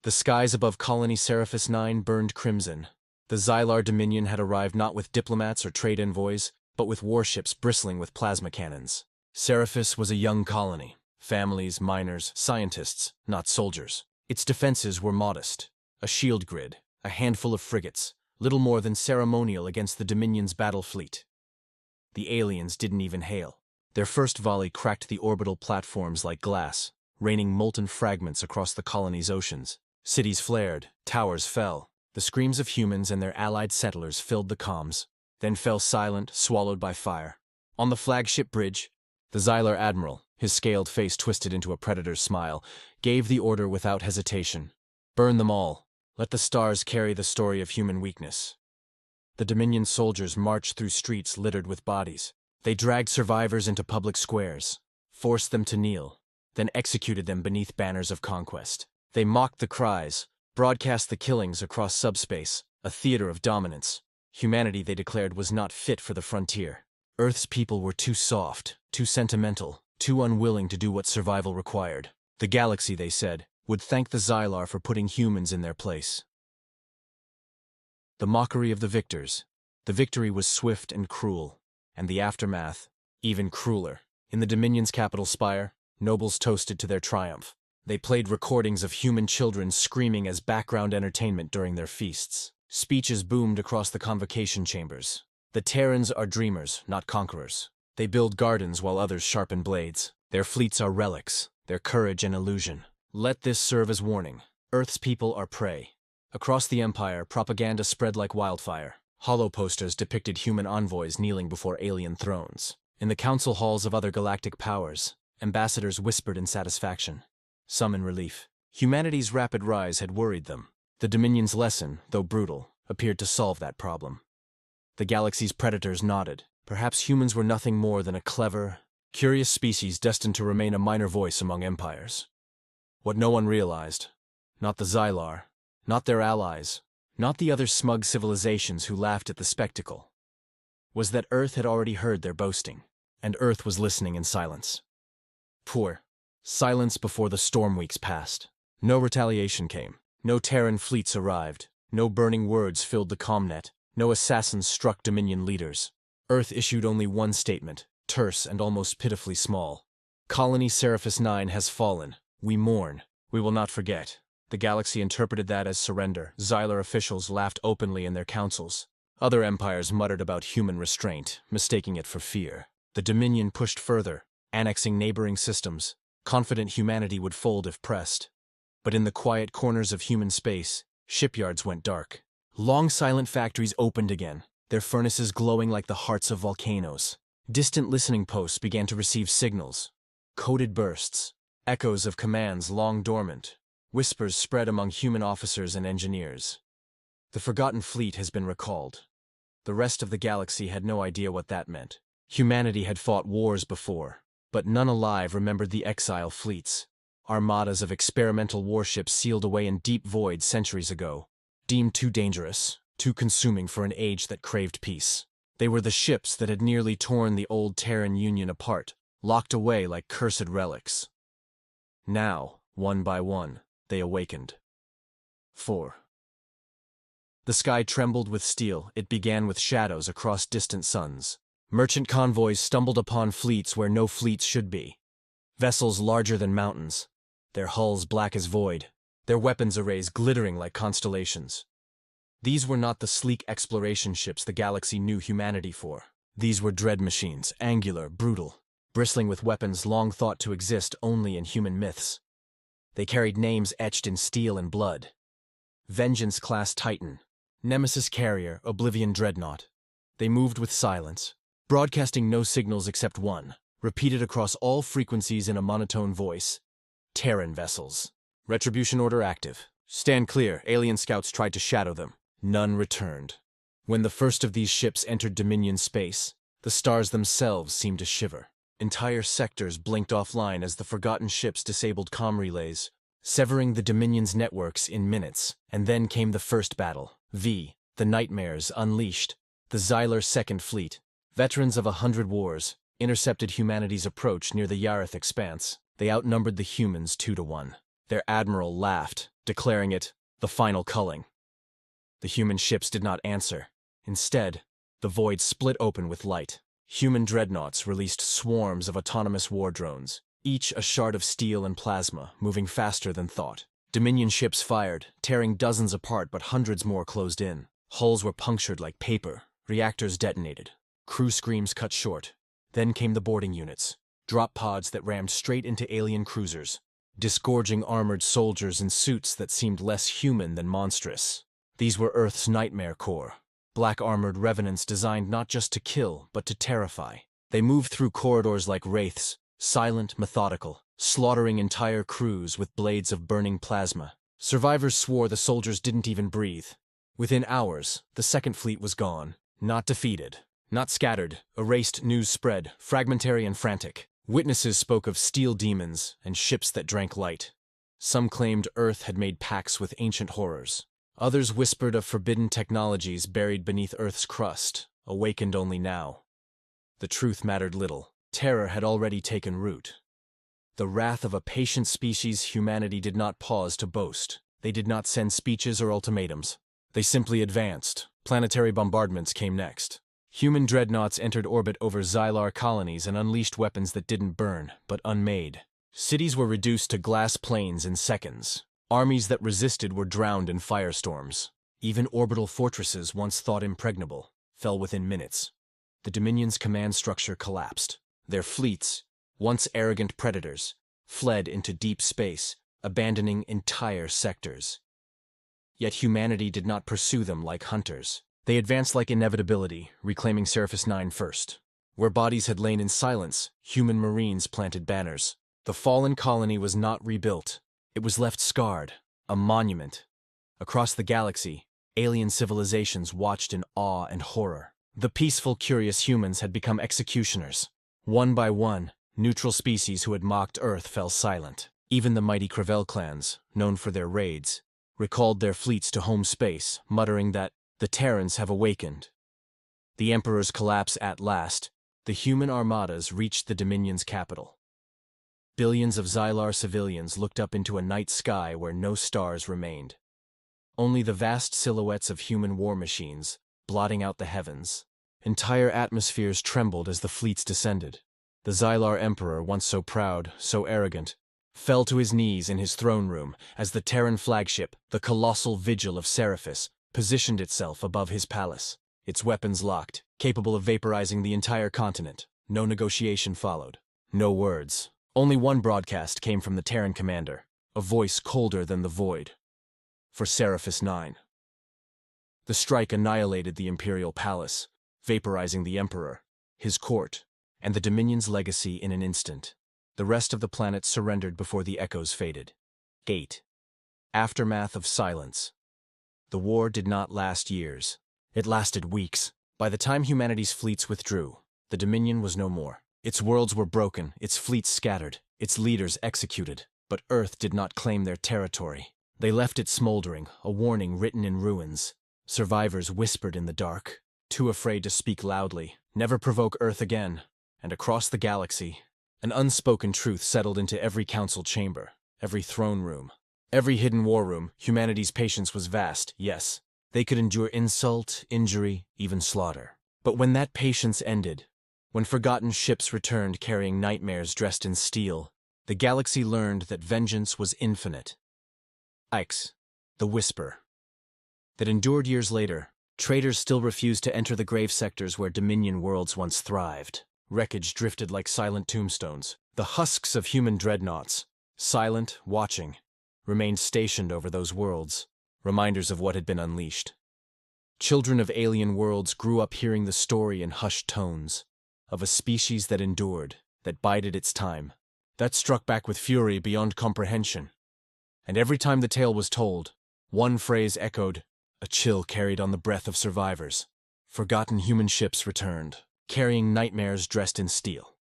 The skies above Colony Seraphis 9 burned crimson. The Xylar Dominion had arrived not with diplomats or trade envoys, but with warships bristling with plasma cannons. Seraphis was a young colony. Families, miners, scientists, not soldiers. Its defenses were modest. A shield grid, a handful of frigates, little more than ceremonial against the Dominion's battle fleet. The aliens didn't even hail. Their first volley cracked the orbital platforms like glass, raining molten fragments across the colony's oceans. Cities flared, towers fell. The screams of humans and their allied settlers filled the comms, then fell silent, swallowed by fire. On the flagship bridge, the Xylar admiral, his scaled face twisted into a predator's smile, gave the order without hesitation. Burn them all. Let the stars carry the story of human weakness. The Dominion soldiers marched through streets littered with bodies. They dragged survivors into public squares, forced them to kneel, then executed them beneath banners of conquest. They mocked the cries, broadcast the killings across subspace, a theater of dominance. Humanity, they declared, was not fit for the frontier. Earth's people were too soft, too sentimental, too unwilling to do what survival required. The galaxy, they said, would thank the Xylar for putting humans in their place. The mockery of the victors. The victory was swift and cruel, and the aftermath, even crueler. In the Dominion's capital spire, nobles toasted to their triumph. They played recordings of human children screaming as background entertainment during their feasts. Speeches boomed across the convocation chambers. The Terrans are dreamers, not conquerors. They build gardens while others sharpen blades. Their fleets are relics, their courage an illusion. Let this serve as warning. Earth's people are prey. Across the Empire, propaganda spread like wildfire. Hollow posters depicted human envoys kneeling before alien thrones. In the council halls of other galactic powers, ambassadors whispered in satisfaction, some in relief. Humanity's rapid rise had worried them. The Dominion's lesson, though brutal, appeared to solve that problem. The galaxy's predators nodded. Perhaps humans were nothing more than a clever, curious species destined to remain a minor voice among empires. What no one realized, not the Xylar, not their allies, not the other smug civilizations who laughed at the spectacle, was that Earth had already heard their boasting, and Earth was listening in silence. Poor silence before the storm weeks passed. No retaliation came. No Terran fleets arrived. No burning words filled the commnet. No assassins struck Dominion leaders. Earth issued only one statement, terse and almost pitifully small. Colony Seraphis 9 has fallen. We mourn. We will not forget. The galaxy interpreted that as surrender. Xylar officials laughed openly in their councils. Other empires muttered about human restraint, mistaking it for fear. The Dominion pushed further, annexing neighboring systems, confident humanity would fold if pressed. But in the quiet corners of human space, shipyards went dark. Long silent factories opened again, their furnaces glowing like the hearts of volcanoes. Distant listening posts began to receive signals. Coded bursts, echoes of commands long dormant. Whispers spread among human officers and engineers. The forgotten fleet has been recalled. The rest of the galaxy had no idea what that meant. Humanity had fought wars before, but none alive remembered the exile fleets. Armadas of experimental warships sealed away in deep voids centuries ago, deemed too dangerous, too consuming for an age that craved peace. They were the ships that had nearly torn the old Terran Union apart, locked away like cursed relics. Now, one by one, they awakened. 4. The sky trembled with steel. It began with shadows across distant suns. Merchant convoys stumbled upon fleets where no fleets should be. Vessels larger than mountains, their hulls black as void, their weapons arrays glittering like constellations. These were not the sleek exploration ships the galaxy knew humanity for. These were dread machines, angular, brutal, bristling with weapons long thought to exist only in human myths. They carried names etched in steel and blood. Vengeance-class Titan, Nemesis Carrier, Oblivion Dreadnought. They moved with silence, broadcasting no signals except one, repeated across all frequencies in a monotone voice. Terran vessels. Retribution order active. Stand clear. Alien scouts tried to shadow them. None returned. When the first of these ships entered Dominion space, the stars themselves seemed to shiver. Entire sectors blinked offline as the forgotten ships disabled comm relays, severing the Dominion's networks in minutes. And then came the first battle. The Nightmares unleashed. The Xylar Second Fleet, veterans of 100 wars, intercepted humanity's approach near the Yareth Expanse. They outnumbered the humans 2-1. Their admiral laughed, declaring it the final culling. The human ships did not answer. Instead, the void split open with light. Human dreadnoughts released swarms of autonomous war drones, each a shard of steel and plasma, moving faster than thought. Dominion ships fired, tearing dozens apart, but hundreds more closed in. Hulls were punctured like paper. Reactors detonated. Crew screams cut short. Then came the boarding units, drop pods that rammed straight into alien cruisers, disgorging armored soldiers in suits that seemed less human than monstrous. These were Earth's Nightmare Corps, black-armored revenants designed not just to kill, but to terrify. They moved through corridors like wraiths, silent, methodical, slaughtering entire crews with blades of burning plasma. Survivors swore the soldiers didn't even breathe. Within hours, the Second Fleet was gone. Not defeated, not scattered, erased news spread, fragmentary and frantic. Witnesses spoke of steel demons and ships that drank light. Some claimed Earth had made pacts with ancient horrors. Others whispered of forbidden technologies buried beneath Earth's crust, awakened only now. The truth mattered little. Terror had already taken root. The wrath of a patient species humanity did not pause to boast. They did not send speeches or ultimatums. They simply advanced. Planetary bombardments came next. Human dreadnoughts entered orbit over Xylar colonies and unleashed weapons that didn't burn, but unmade. Cities were reduced to glass plains in seconds. Armies that resisted were drowned in firestorms. Even orbital fortresses, once thought impregnable, fell within minutes. The Dominion's command structure collapsed. Their fleets, once arrogant predators, fled into deep space, abandoning entire sectors. Yet humanity did not pursue them like hunters. They advanced like inevitability, reclaiming Seraphis 9 first. Where bodies had lain in silence, human marines planted banners. The fallen colony was not rebuilt. It was left scarred, a monument. Across the galaxy, alien civilizations watched in awe and horror. The peaceful, curious humans had become executioners. One by one, neutral species who had mocked Earth fell silent. Even the mighty Crevel clans, known for their raids, recalled their fleets to home space, muttering that the Terrans have awakened. The Emperor's collapse at last, the human armadas reached the Dominion's capital. Billions of Xylar civilians looked up into a night sky where no stars remained. Only the vast silhouettes of human war machines, blotting out the heavens. Entire atmospheres trembled as the fleets descended. The Xylar Emperor, once so proud, so arrogant, fell to his knees in his throne room as the Terran flagship, the colossal Vigil of Seraphis, positioned itself above his palace, its weapons locked, capable of vaporizing the entire continent. No negotiation followed. No words. Only one broadcast came from the Terran commander, a voice colder than the void. For Seraphis 9. The strike annihilated the Imperial Palace, vaporizing the Emperor, his court, and the Dominion's legacy in an instant. The rest of the planet surrendered before the echoes faded. 8. Aftermath of silence. The war did not last years. It lasted weeks. By the time humanity's fleets withdrew, the Dominion was no more. Its worlds were broken, its fleets scattered, its leaders executed. But Earth did not claim their territory. They left it smoldering, a warning written in ruins. Survivors whispered in the dark, too afraid to speak loudly. Never provoke Earth again. And across the galaxy, an unspoken truth settled into every council chamber, every throne room. Every hidden war room. Humanity's patience was vast, yes. They could endure insult, injury, even slaughter. But when that patience ended, when forgotten ships returned carrying nightmares dressed in steel, the galaxy learned that vengeance was infinite. Ix, the Whisper. That endured years later, traitors still refused to enter the grave sectors where Dominion worlds once thrived. Wreckage drifted like silent tombstones. The husks of human dreadnoughts, silent, watching, remained stationed over those worlds, reminders of what had been unleashed. Children of alien worlds grew up hearing the story in hushed tones, of a species that endured, that bided its time, that struck back with fury beyond comprehension. And every time the tale was told, one phrase echoed, a chill carried on the breath of survivors. Forgotten human ships returned, carrying nightmares dressed in steel.